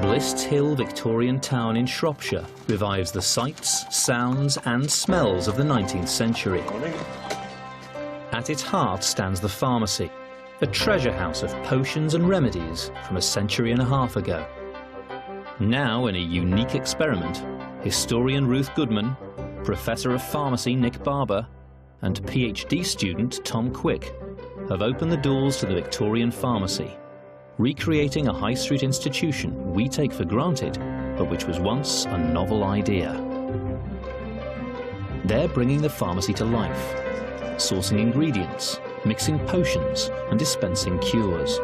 Bliss Hill Victorian town in Shropshire revives the sights, sounds and smells of the 19th century. At its heart stands the pharmacy, a treasure house of potions and remedies from a century and a half ago. Now, in a unique experiment, historian Ruth Goodman, Professor of Pharmacy Nick Barber and PhD student Tom Quick have opened the doors to the Victorian pharmacy, recreating a high street institution we take for granted, but which was once a novel idea. They're bringing the pharmacy to life, sourcing ingredients, mixing potions and dispensing cures.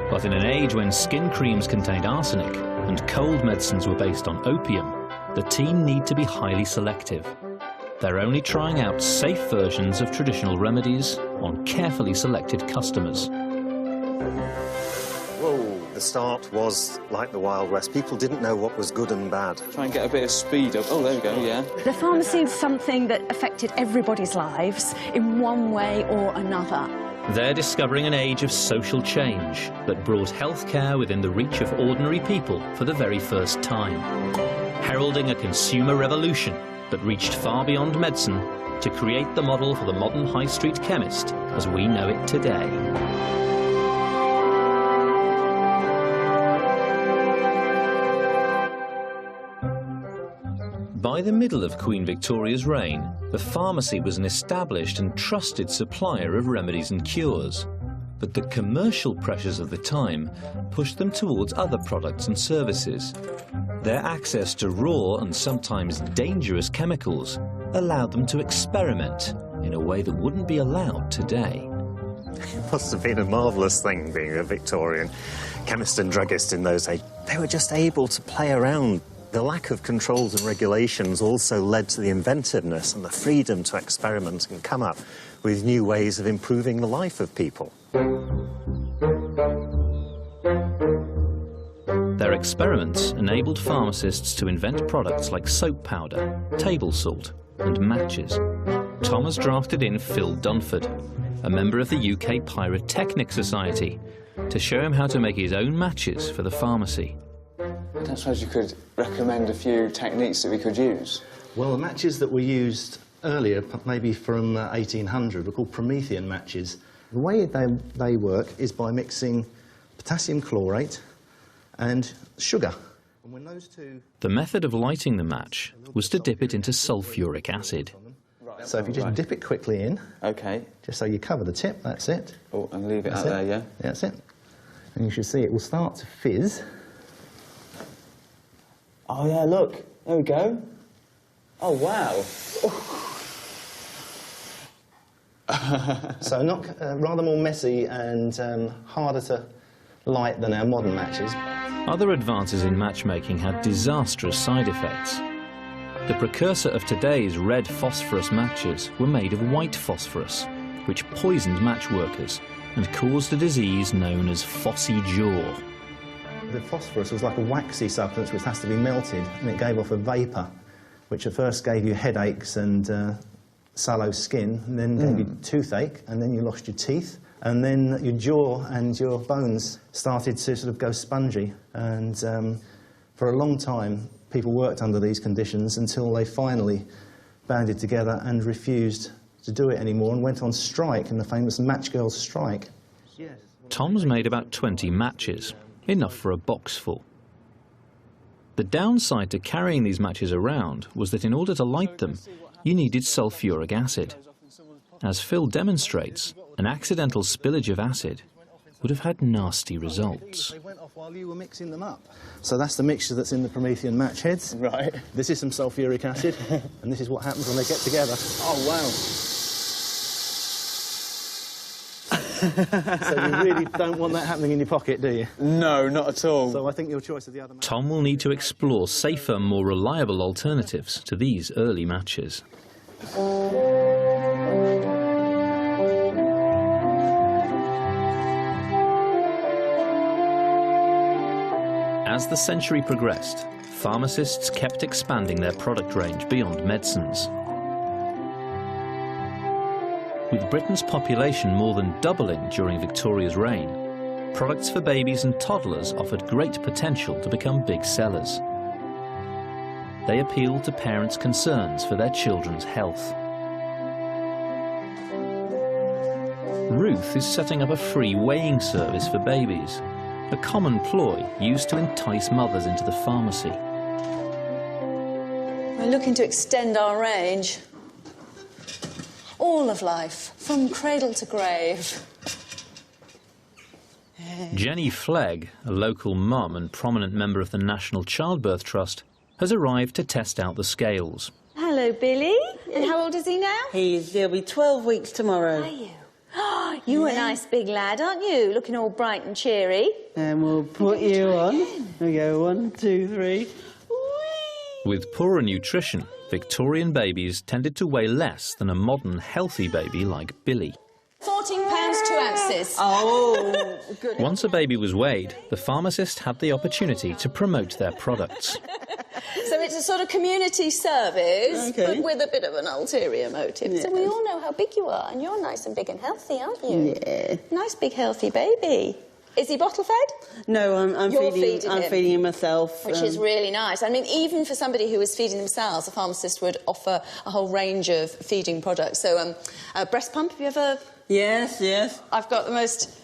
But in an age when skin creams contained arsenic and cold medicines were based on opium, the team need to be highly selective. They're only trying out safe versions of traditional remedies on carefully selected customers. Whoa, the start was like the Wild West. People didn't know what was good and bad. Try and get a bit of speed up. Oh, there we go, yeah. The pharmacy is something that affected everybody's lives in one way or another. They're discovering an age of social change that brought healthcare within the reach of ordinary people for the very first time, heralding a consumer revolution that reached far beyond medicine to create the model for the modern high street chemist as we know it today. By the middle of Queen Victoria's reign, the pharmacy was an established and trusted supplier of remedies and cures. But the commercial pressures of the time pushed them towards other products and services. Their access to raw and sometimes dangerous chemicals allowed them to experiment in a way that wouldn't be allowed today. It must have been a marvellous thing being a Victorian chemist and druggist in those days. They were just able to play around. The lack of controls and regulations also led to the inventiveness and the freedom to experiment and come up with new ways of improving the life of people. Their experiments enabled pharmacists to invent products like soap powder, table salt and matches. Tom has drafted in Phil Dunford, a member of the UK Pyrotechnic Society, to show him how to make his own matches for the pharmacy. I don't suppose you could recommend a few techniques that we could use? Well, the matches that were used earlier, maybe from 1800, were called Promethean matches. The way they work is by mixing potassium chlorate and sugar. And when those two... The method of lighting the match was to dip it into sulfuric acid. So if you just dip it quickly in, OK. just so you cover the tip, that's it. Oh, and leave it out there, yeah? That's it. And you should see it will start to fizz. Oh, yeah, look. There we go. Oh, wow. So rather more messy and harder to light than our modern matches. Other advances in matchmaking had disastrous side effects. The precursor of today's red phosphorus matches were made of white phosphorus, which poisoned match workers and caused a disease known as phossy jaw. The phosphorus was like a waxy substance which has to be melted, and it gave off a vapour, which at first gave you headaches and sallow skin, and then gave you toothache, and then you lost your teeth, and then your jaw and your bones started to sort of go spongy. And for a long time, people worked under these conditions until they finally banded together and refused to do it anymore and went on strike in the famous Match Girls strike. Tom's made about 20 matches, enough for a box full. The downside to carrying these matches around was that in order to light them, you needed sulfuric acid. As Phil demonstrates, an accidental spillage of acid would have had nasty results. They went off while you were mixing them up. So that's the mixture that's in the Promethean match heads. Right. This is some sulfuric acid, and this is what happens when they get together. Oh, wow. So you really don't want that happening in your pocket, do you? No, not at all. So I think your choice of the other... Tom will need to explore safer, more reliable alternatives to these early matches. As the century progressed, pharmacists kept expanding their product range beyond medicines. With Britain's population more than doubling during Victoria's reign, products for babies and toddlers offered great potential to become big sellers. They appealed to parents' concerns for their children's health. Ruth is setting up a free weighing service for babies, a common ploy used to entice mothers into the pharmacy. We're looking to extend our range. All of life, from cradle to grave. Jenny Flegg, a local mum and prominent member of the National Childbirth Trust, has arrived to test out the scales. Hello, Billy. And how old is he now? He'll be 12 weeks tomorrow. Are you? You're a nice big lad, aren't you? Looking all bright and cheery. And we'll put you on. We go 1, 2, 3. With poorer nutrition, Victorian babies tended to weigh less than a modern, healthy baby like Billy. £14, 2 ounces. Oh, good. Once a baby was weighed, the pharmacist had the opportunity to promote their products. So it's a sort of community service, Okay. but with a bit of an ulterior motive. Yeah. So we all know how big you are, and you're nice and big and healthy, aren't you? Yeah. Nice, big, healthy baby. Is he bottle fed? No, I'm You're feeding him. feeding him myself. Which is really nice. I mean, even for somebody who is feeding themselves, a pharmacist would offer a whole range of feeding products. So, breast pump, have you ever... Yes, yes. I've got the most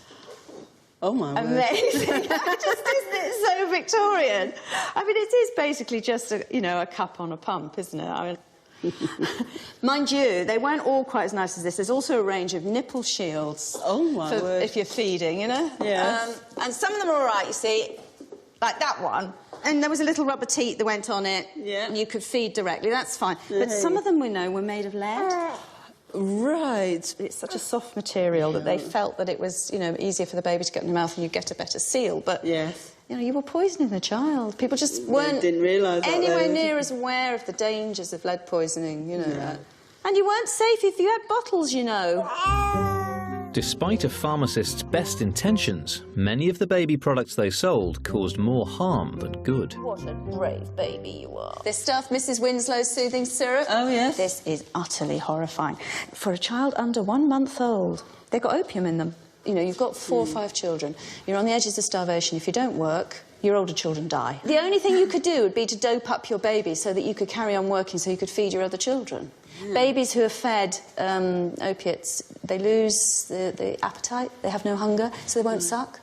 Oh, my word. amazing... Just, isn't it so Victorian? I mean, it is basically just, a cup on a pump, isn't it? I mean... Mind you, they weren't all quite as nice as this. There's also a range of nipple shields. Oh, my word. If you're feeding, Yes. and some of them are all right, you see, like that one. And there was a little rubber teat that went on it. Yeah. And you could feed directly, that's fine. But some of them we know were made of lead. Right. It's such a soft material that they felt that it was, easier for the baby to get in the mouth and you get a better seal. But, Yes. you were poisoning the child. People just weren't didn't realise that, anywhere though. near as aware of the dangers of lead poisoning, that. And you weren't safe if you had bottles, Despite a pharmacist's best intentions, many of the baby products they sold caused more harm than good. What a brave baby you are. This stuff, Mrs. Winslow's soothing syrup. Oh, yes. This is utterly horrifying. For a child under 1 month old, they've got opium in them. You've got 4 or 5 children. You're on the edges of starvation. If you don't work, your older children die. The only thing you could do would be to dope up your baby so that you could carry on working so you could feed your other children. Babies who are fed opiates, they lose the appetite, they have no hunger, so they won't suck.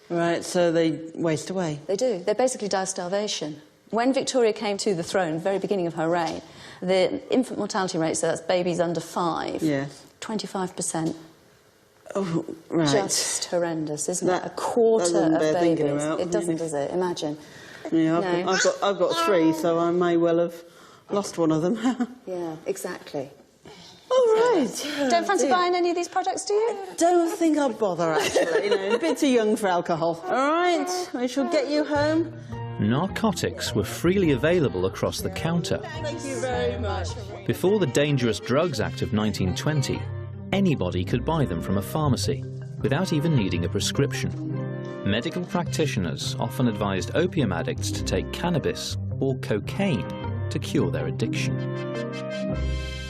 Right, so they waste away. They do. They basically die of starvation. When Victoria came to the throne, very beginning of her reign, the infant mortality rate, so that's babies under 5, Yes. 25%. Oh, right. Just horrendous, isn't That it? A quarter doesn't of bear babies. thinking about, It doesn't, really. does it? Imagine. Yeah, No. I've got 3, so I may well have lost one of them. Yeah, exactly. All right. Don't fancy buying any of these products, do you? Don't think I'll bother, actually. A bit too young for alcohol. All right, I shall get you home. Narcotics were freely available across the counter. Thank you very much. Before the Dangerous Drugs Act of 1920, anybody could buy them from a pharmacy without even needing a prescription. Medical practitioners often advised opium addicts to take cannabis or cocaine to cure their addiction.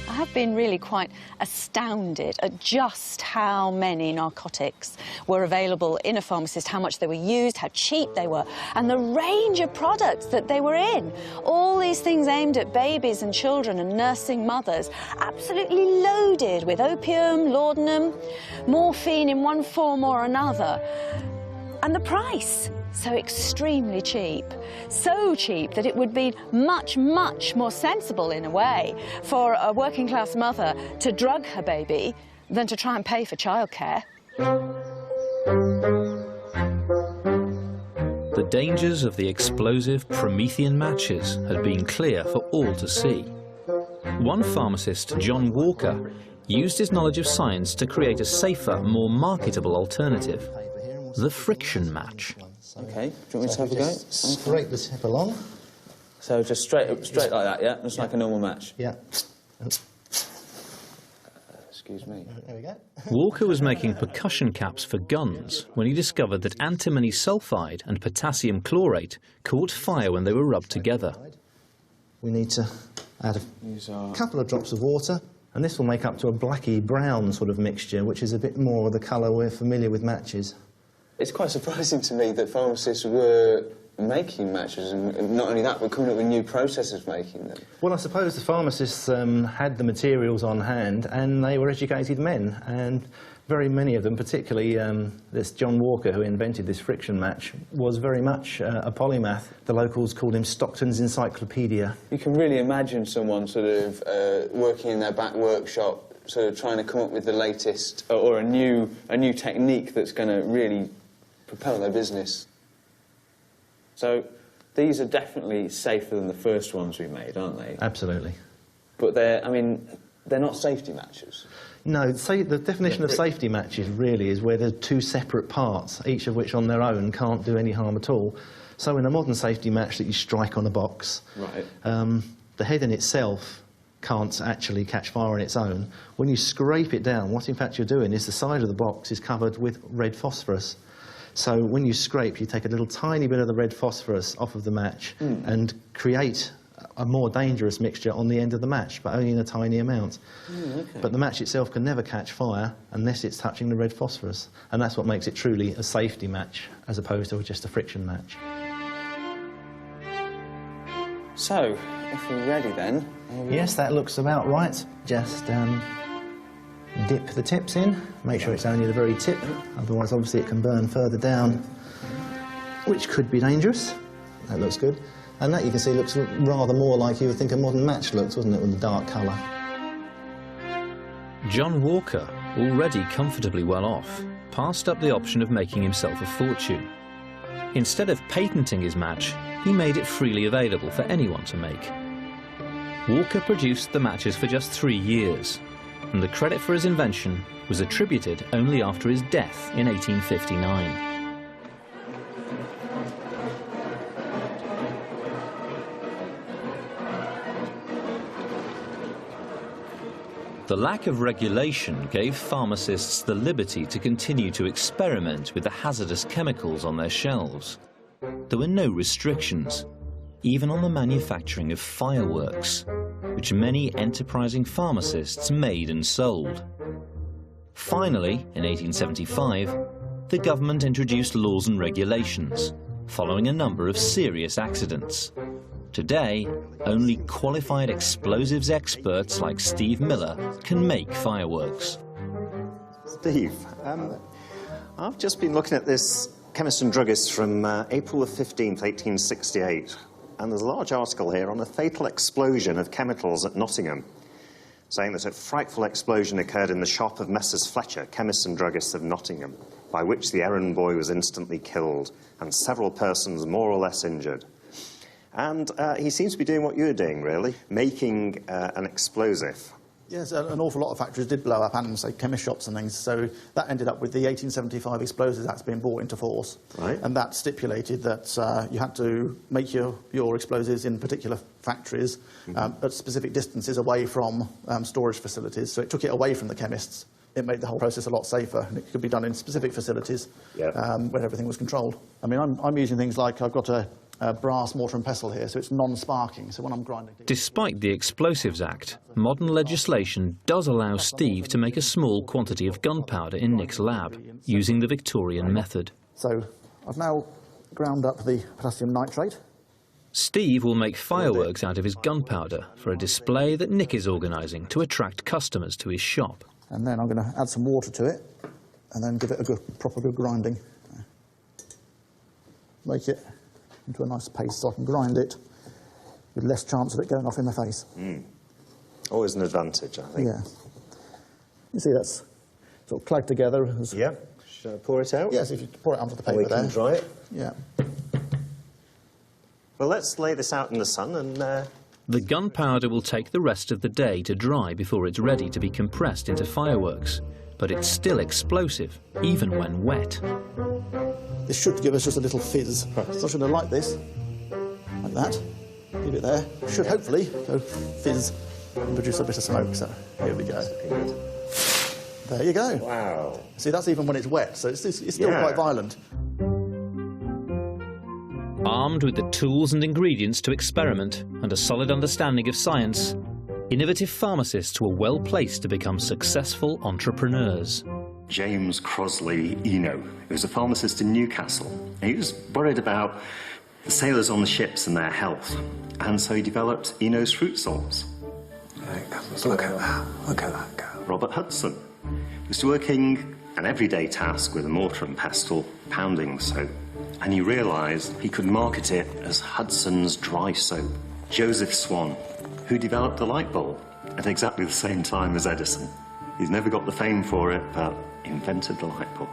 I have been really quite astounded at just how many narcotics were available in a pharmacist, how much they were used, how cheap they were, and the range of products that they were in. All these things aimed at babies and children and nursing mothers, absolutely loaded with opium, laudanum, morphine in one form or another. And the price, so extremely cheap. So cheap that it would be much, much more sensible, in a way, for a working-class mother to drug her baby than to try and pay for childcare. The dangers of the explosive Promethean matches had been clear for all to see. One pharmacist, John Walker, used his knowledge of science to create a safer, more marketable alternative, the friction match. OK, do you want me to have a go? Scrape the tip along. So just straight like that, yeah? Just like a normal match. Yeah. Excuse me. There we go. Walker was making percussion caps for guns when he discovered that antimony sulfide and potassium chlorate caught fire when they were rubbed together. We need to add a couple of drops of water, and this will make up to a blacky brown sort of mixture, which is a bit more of the colour we're familiar with matches. It's quite surprising to me that pharmacists were making matches, and not only that, but coming up with new processes for making them. Well, I suppose the pharmacists had the materials on hand, and they were educated men, and very many of them, particularly this John Walker, who invented this friction match, was very much a polymath. The locals called him Stockton's Encyclopedia. You can really imagine someone sort of working in their back workshop, sort of trying to come up with the latest or a new technique that's going to really propel their business. So these are definitely safer than the first ones we made, aren't they? Absolutely. But they're not safety matches. No, the definition of safety matches really is where there's two separate parts, each of which on their own can't do any harm at all. So in a modern safety match that you strike on a box, right. The head in itself can't actually catch fire on its own. When you scrape it down, what in fact you're doing is the side of the box is covered with red phosphorus. So when you scrape, you take a little tiny bit of the red phosphorus off of the match and create a more dangerous mixture on the end of the match, but only in a tiny amount. Okay. But the match itself can never catch fire unless it's touching the red phosphorus, and that's what makes it truly a safety match as opposed to just a friction match. So, if we're ready then... Yes, that looks about right. Just dip the tips in, make sure it's only the very tip, otherwise obviously it can burn further down, which could be dangerous. That looks good. And that, you can see, looks rather more like you would think a modern match looks, wasn't it, with the dark colour. John Walker, already comfortably well off, passed up the option of making himself a fortune. Instead of patenting his match, he made it freely available for anyone to make. Walker produced the matches for just 3 years, and the credit for his invention was attributed only after his death in 1859. The lack of regulation gave pharmacists the liberty to continue to experiment with the hazardous chemicals on their shelves. There were no restrictions, even on the manufacturing of fireworks, which many enterprising pharmacists made and sold. Finally, in 1875, the government introduced laws and regulations, following a number of serious accidents. Today, only qualified explosives experts like Steve Miller can make fireworks. Steve, I've just been looking at this Chemist and Druggist from April the 15th, 1868, and there's a large article here on a fatal explosion of chemicals at Nottingham, saying that a frightful explosion occurred in the shop of Messrs. Fletcher, Chemists and Druggists of Nottingham, by which the errand boy was instantly killed and several persons more or less injured. And he seems to be doing what you're doing, really, making an explosive. Yes, an awful lot of factories did blow up, and say chemist shops and things, so that ended up with the 1875 Explosives Act being brought into force. Right. And that stipulated that you had to make your explosives in particular factories at specific distances away from storage facilities, so it took it away from the chemists. It made the whole process a lot safer, and it could be done in specific facilities where everything was controlled. I mean, I'm using things like, I've got a brass mortar and pestle here, so it's non-sparking, so when I'm grinding... Despite the Explosives Act, modern legislation does allow Steve to make a small quantity of gunpowder in Nick's lab, using the Victorian method. So I've now ground up the potassium nitrate. Steve will make fireworks out of his gunpowder for a display that Nick is organising to attract customers to his shop. And then I'm going to add some water to it, and then give it a proper good grinding. Make it into a nice paste so I can grind it with less chance of it going off in my face. Always an advantage, I think. Yeah. You see that's sort of clagged together. Yeah. Shall I pour it out? Yes, if you pour it onto the paper We can dry it. Yeah. Well, let's lay this out in the sun and... The gunpowder will take the rest of the day to dry before it's ready to be compressed into fireworks, but it's still explosive, even when wet. This should give us just a little fizz. So I'm going to light this, like that, leave it there. Should hopefully go fizz and produce a bit of smoke, so here we go. There you go. Wow. See, that's even when it's wet, so it's still quite violent. Armed with the tools and ingredients to experiment and a solid understanding of science, innovative pharmacists were well placed to become successful entrepreneurs. James Crosley Eno. He was a pharmacist in Newcastle. He was worried about the sailors on the ships and their health, and so he developed Eno's fruit salts. Look at that. Look at that girl. Robert Hudson was working an everyday task with a mortar and pestle, pounding soap, and he realised he could market it as Hudson's dry soap. Joseph Swan, who developed the light bulb at exactly the same time as Edison. He's never got the fame for it, but invented the light bulb.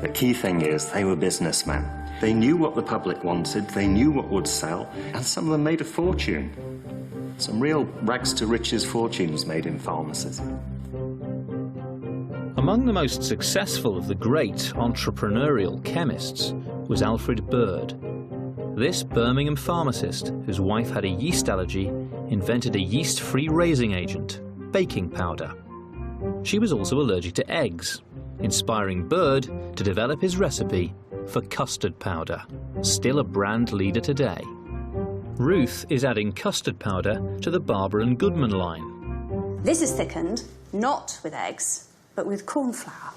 The key thing is they were businessmen. They knew what the public wanted, they knew what would sell, and some of them made a fortune. Some real rags-to-riches fortunes made in pharmacies. Among the most successful of the great entrepreneurial chemists was Alfred Bird. This Birmingham pharmacist, whose wife had a yeast allergy, invented a yeast-free raising agent, baking powder. She was also allergic to eggs, inspiring Bird to develop his recipe for custard powder, still a brand leader today. Ruth is adding custard powder to the Barber and Goodman line. This is thickened, not with eggs, but with corn flour.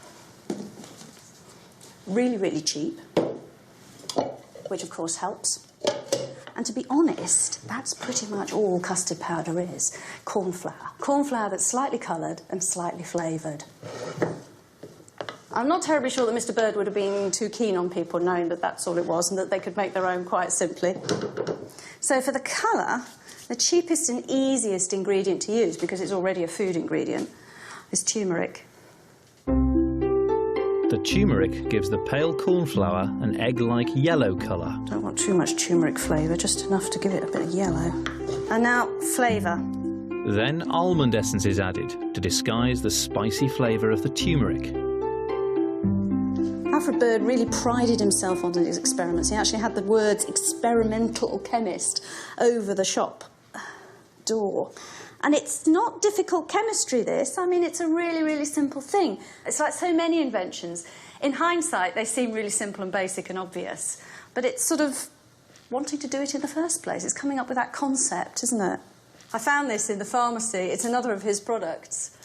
Really, really cheap, which of course helps. And to be honest, that's pretty much all custard powder is, corn flour. Corn flour that's slightly coloured and slightly flavoured. I'm not terribly sure that Mr. Bird would have been too keen on people knowing that that's all it was and that they could make their own quite simply. So for the colour, the cheapest and easiest ingredient to use, because it's already a food ingredient, is turmeric. The turmeric gives the pale corn flour an egg-like yellow colour. Don't want too much turmeric flavour, just enough to give it a bit of yellow. And now, flavour. Then almond essence is added to disguise the spicy flavour of the turmeric. Alfred Bird really prided himself on his experiments. He actually had the words experimental chemist over the shop door. And it's not difficult chemistry, this. I mean, it's a really, really simple thing. It's like so many inventions. In hindsight, they seem really simple and basic and obvious. But it's sort of wanting to do it in the first place. It's coming up with that concept, isn't it? I found this in the pharmacy. It's another of his products.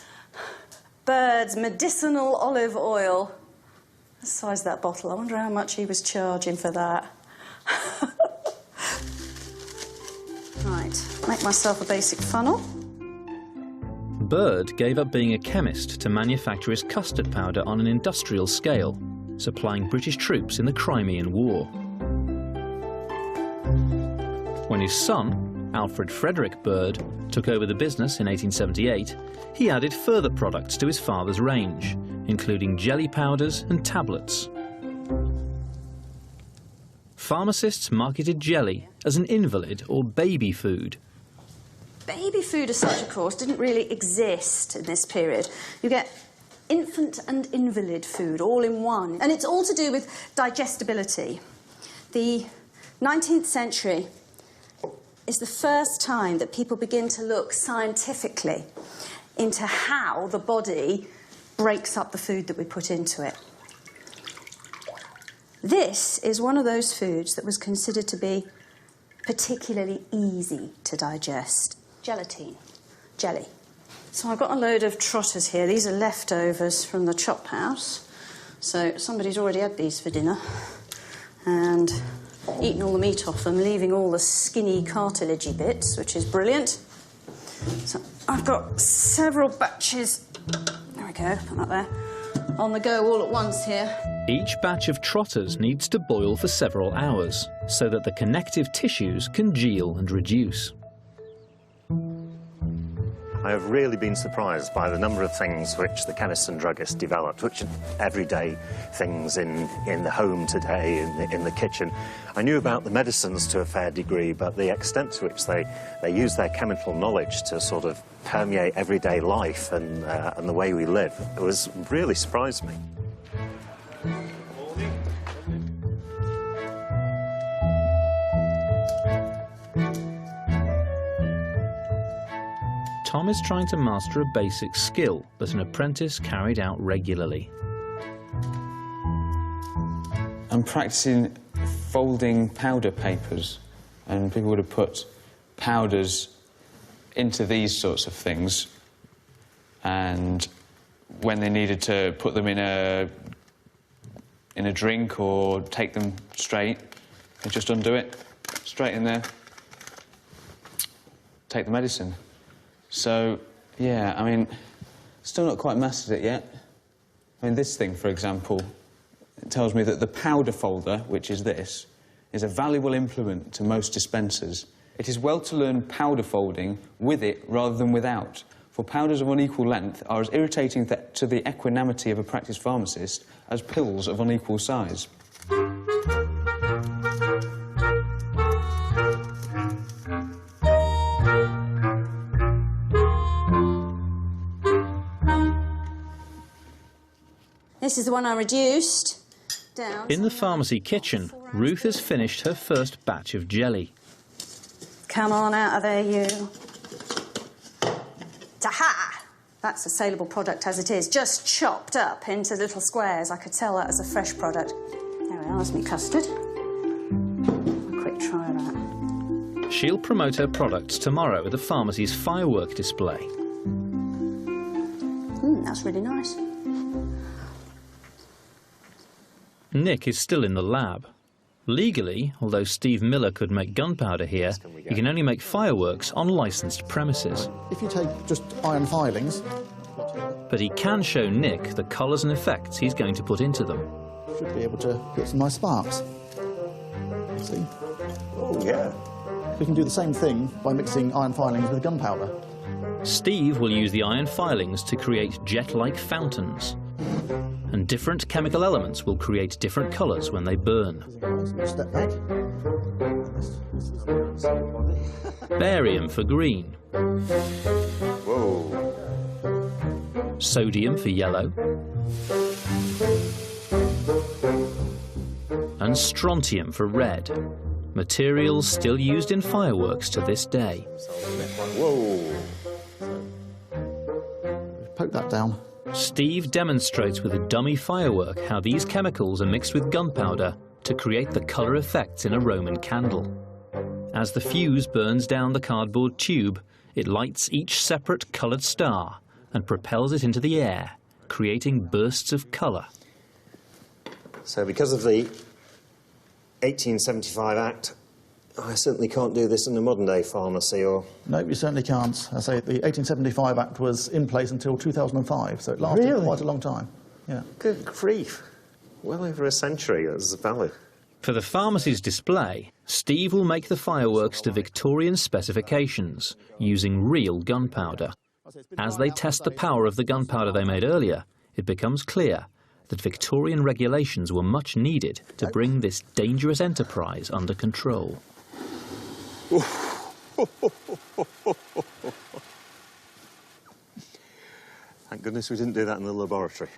Bird's medicinal olive oil. The size of that bottle. I wonder how much he was charging for that. Right, make myself a basic funnel. Bird gave up being a chemist to manufacture his custard powder on an industrial scale, supplying British troops in the Crimean War. When his son, Alfred Frederick Bird, took over the business in 1878, he added further products to his father's range, including jelly powders and tablets. Pharmacists marketed jelly as an invalid or baby food. Baby food as such, of course, didn't really exist in this period. You get infant and invalid food all in one. And it's all to do with digestibility. The 19th century is the first time that people begin to look scientifically into how the body breaks up the food that we put into it. This is one of those foods that was considered to be particularly easy to digest. Gelatine. Jelly. So I've got a load of trotters here. These are leftovers from the chop house. So somebody's already had these for dinner and eaten all the meat off them, leaving all the skinny cartilagey bits, which is brilliant. So I've got several batches, there we go, put that there, on the go all at once here. Each batch of trotters needs to boil for several hours so that the connective tissues congeal and reduce. I have really been surprised by the number of things which the chemists and druggists developed, which are everyday things in the home today, in the kitchen. I knew about the medicines to a fair degree, but the extent to which they use their chemical knowledge to sort of permeate everyday life and the way we live, it was really surprised me. Tom is trying to master a basic skill that an apprentice carried out regularly. I'm practicing folding powder papers, and people would have put powders into these sorts of things, and when they needed to put them in a drink or take them straight, they just undo it, straight in there, take the medicine. So, yeah, I mean, still not quite mastered it yet. I mean, this thing, for example, it tells me that the powder folder, which is this, is a valuable implement to most dispensers. It is well to learn powder folding with it rather than without, for powders of unequal length are as irritating to the equanimity of a practiced pharmacist as pills of unequal size. This is the one I reduced down. In the pharmacy kitchen, Ruth has finished her first batch of jelly. Come on out of there, you. Ta-ha! That's a saleable product as it is, just chopped up into little squares. I could sell that as a fresh product. There we are, that's me custard. A quick try of that. She'll promote her products tomorrow at the pharmacy's firework display. That's really nice. Nick is still in the lab. Legally, although Steve Miller could make gunpowder here, he can only make fireworks on licensed premises. If you take just iron filings... But he can show Nick the colours and effects he's going to put into them. should be able to get some nice sparks. See? Oh, yeah. We can do the same thing by mixing iron filings with gunpowder. Steve will use the iron filings to create jet-like fountains. And different chemical elements will create different colours when they burn. Step back. Barium for green. Whoa. Sodium for yellow. And strontium for red. Materials still used in fireworks to this day. Whoa. Poke that down. Steve demonstrates with a dummy firework how these chemicals are mixed with gunpowder to create the colour effects in a Roman candle. As the fuse burns down the cardboard tube, it lights each separate coloured star and propels it into the air, creating bursts of colour. So because of the 1875 Act, I certainly can't do this in a modern-day pharmacy, or... No, you certainly can't. I say the 1875 Act was in place until 2005, so it lasted quite a long time. Yeah. Good grief. Well over a century it was valid. For the pharmacy's display, Steve will make the fireworks to Victorian specifications, using real gunpowder. As they test the power of the gunpowder they made earlier, it becomes clear that Victorian regulations were much needed to bring this dangerous enterprise under control. Thank goodness we didn't do that in the laboratory.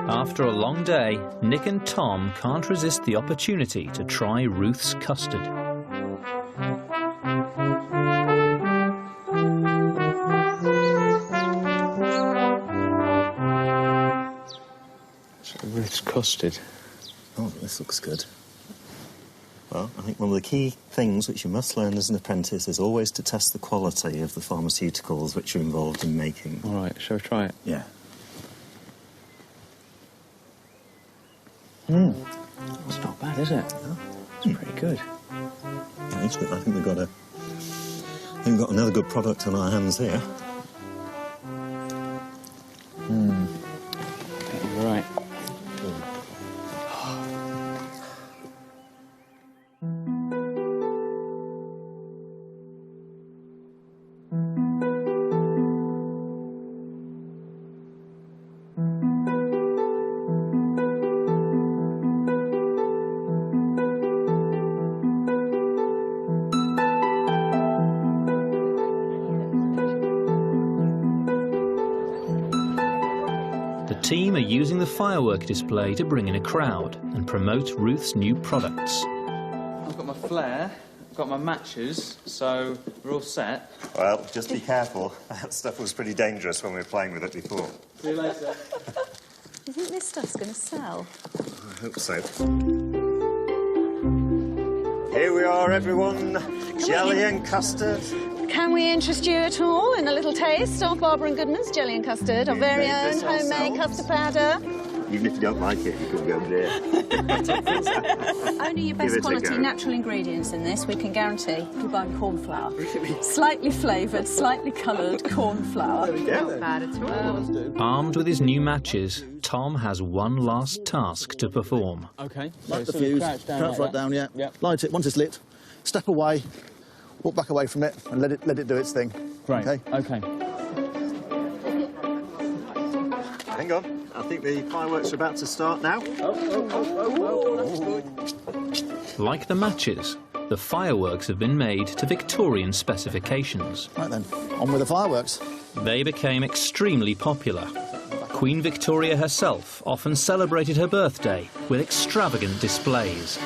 After a long day, Nick and Tom can't resist the opportunity to try Ruth's custard. Ruth's custard. Oh, this looks good. Well, I think one of the key things which you must learn as an apprentice is always to test the quality of the pharmaceuticals which you're involved in making. All right, shall we try it? Yeah. It's not bad, is it? No. It's pretty good. Yeah, I think we've got another good product on our hands here. You're right. The team are using the firework display to bring in a crowd and promote Ruth's new products. I've got my flare, I've got my matches, so we're all set. Well, just be careful. That stuff was pretty dangerous when we were playing with it before. See you later. Do you think this stuff's going to sell? I hope so. Here we are, everyone. Jelly and custard. Can we interest you at all in a little taste of Barbara and Goodman's jelly and custard, our very own homemade custard powder? Even if you don't like it, you can go there. Only your best quality natural ingredients in this, we can guarantee. You buy corn flour. Slightly flavoured, slightly coloured corn flour. Not bad at all. Armed with his new matches, Tom has one last task to perform. OK. Light the fuse, crouch right down, yeah. Light it, once it's lit, step away, walk back away from it, and let it do its thing. Great. OK. Hang on. I think the fireworks are about to start now. Like the matches, the fireworks have been made to Victorian specifications. Right then, on with the fireworks. They became extremely popular. Queen Victoria herself often celebrated her birthday with extravagant displays.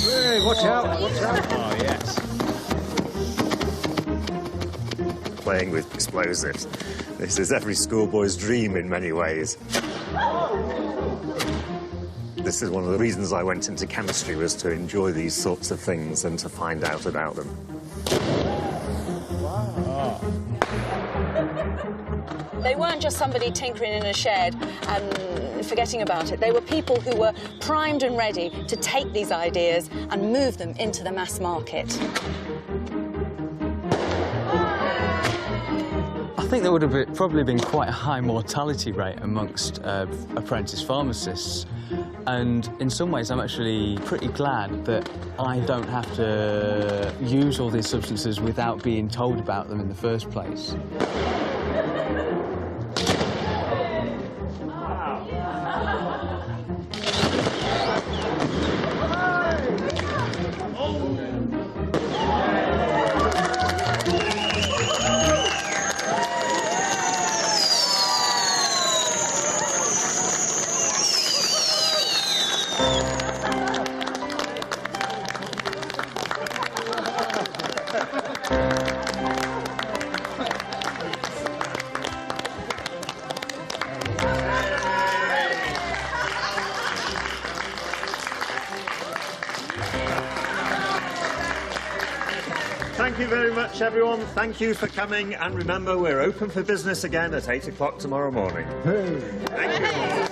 Hey, watch out, watch out. Oh, yes. Playing with explosives. This is every schoolboy's dream in many ways. This is one of the reasons I went into chemistry, was to enjoy these sorts of things and to find out about them. They weren't just somebody tinkering in a shed and forgetting about it. They were people who were primed and ready to take these ideas and move them into the mass market. I think there would have probably been quite a high mortality rate amongst apprentice pharmacists. And in some ways, I'm actually pretty glad that I don't have to use all these substances without being told about them in the first place. Thank you very much, everyone. Thank you for coming. And remember, we're open for business again at 8 o'clock tomorrow morning. Thank you.